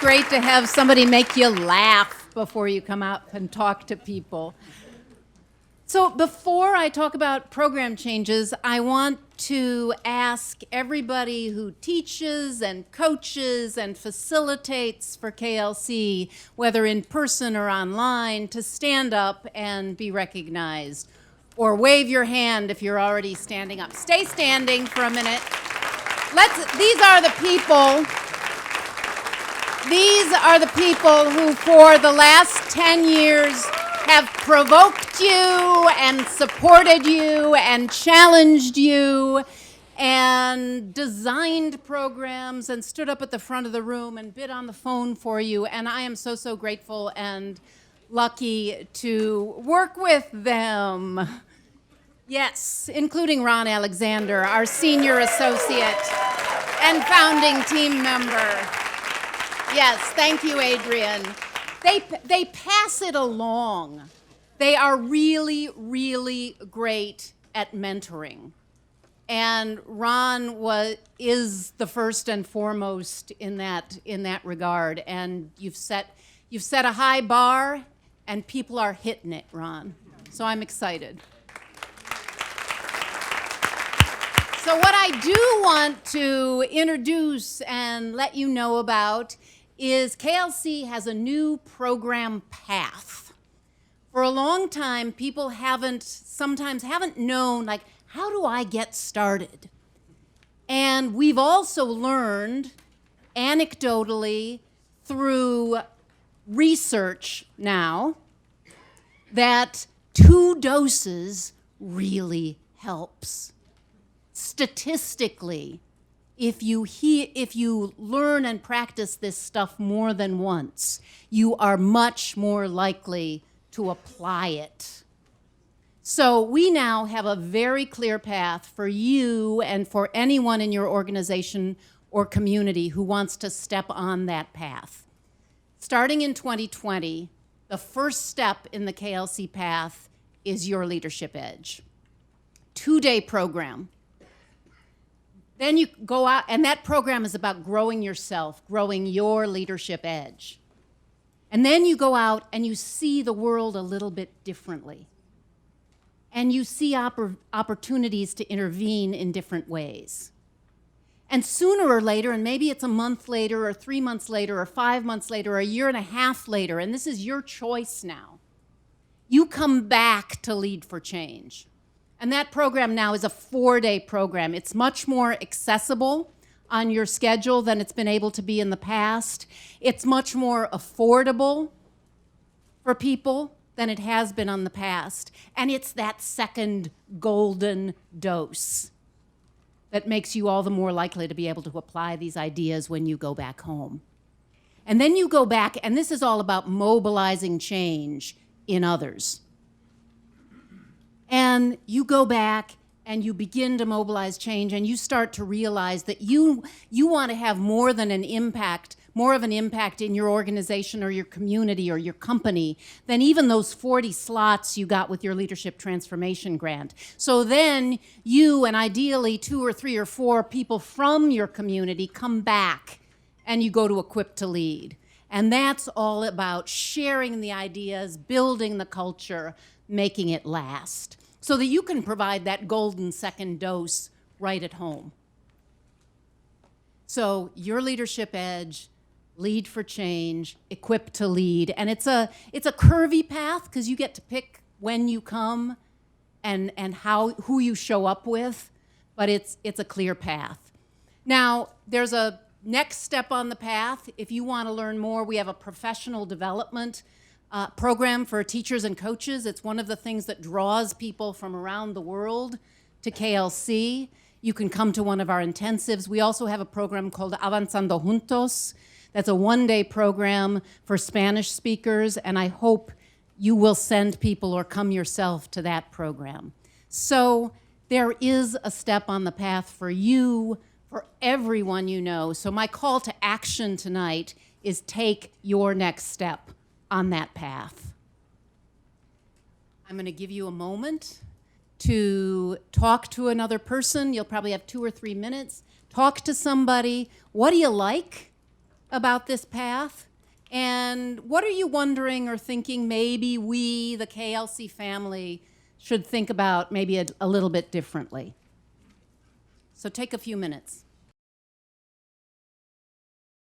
great to have somebody make you laugh before you come out and talk to people. So before I talk about program changes, I want to ask everybody who teaches and coaches and facilitates for KLC, whether in person or online, to stand up and be recognized. Or wave your hand if you're already standing up. Stay standing for a minute. These are the people who for the last 10 years have provoked you and supported you and challenged you and designed programs and stood up at the front of the room and bid on the phone for you. And I am so, so grateful and lucky to work with them. Yes, including Ron Alexander, our senior associate and founding team member. Yes, thank you, Adrian. They pass it along. They are really, really great at mentoring. And Ron is the first and foremost in that regard. And you've set a high bar, and people are hitting it, Ron. So I'm excited. So what I do want to introduce and let you know about is KLC has a new program path. For a long time, people sometimes haven't known, like, how do I get started? And we've also learned anecdotally through research now that 2 doses really helps. Statistically, if you learn and practice this stuff more than once, you are much more likely to apply it. So we now have a very clear path for you and for anyone in your organization or community who wants to step on that path. Starting in 2020, the first step in the KLC path is your leadership edge. 2-day program. Then you go out, and that program is about growing yourself, growing your leadership edge. And then you go out and you see the world a little bit differently. And you see opportunities to intervene in different ways. And sooner or later, and maybe it's a month later, or 3 months later, or 5 months later, or a year and a half later, and this is your choice now, you come back to Lead for Change. And that program now is a 4-day program. It's much more accessible on your schedule than it's been able to be in the past. It's much more affordable for people than it has been on the past. And it's that second golden dose that makes you all the more likely to be able to apply these ideas when you go back home. And then you go back, and this is all about mobilizing change in others. And you go back and you begin to mobilize change, and you start to realize that you want to have more of an impact in your organization or your community or your company than even those 40 slots you got with your leadership transformation grant. So then you and ideally 2 or 3 or 4 people from your community come back and you go to Equip to Lead. And that's all about sharing the ideas, building the culture, making it last, so that you can provide that golden second dose right at home. So your leadership edge, Lead for Change, Equip to Lead, and it's a curvy path because you get to pick when you come and who you show up with, but it's a clear path. Now, there's a next step on the path. If you want to learn more, we have a professional development program for teachers and coaches. It's one of the things that draws people from around the world to KLC. You can come to one of our intensives. We also have a program called Avanzando Juntos. That's a 1-day program for Spanish speakers, and I hope you will send people or come yourself to that program. So there is a step on the path for you, for everyone you know. So my call to action tonight is take your next step on that path. I'm going to give you a moment to talk to another person. You'll probably have 2 or 3 minutes. Talk to somebody. What do you like? about this path? And what are you wondering or thinking maybe we, the KLC family, should think about maybe a little bit differently? So take a few minutes.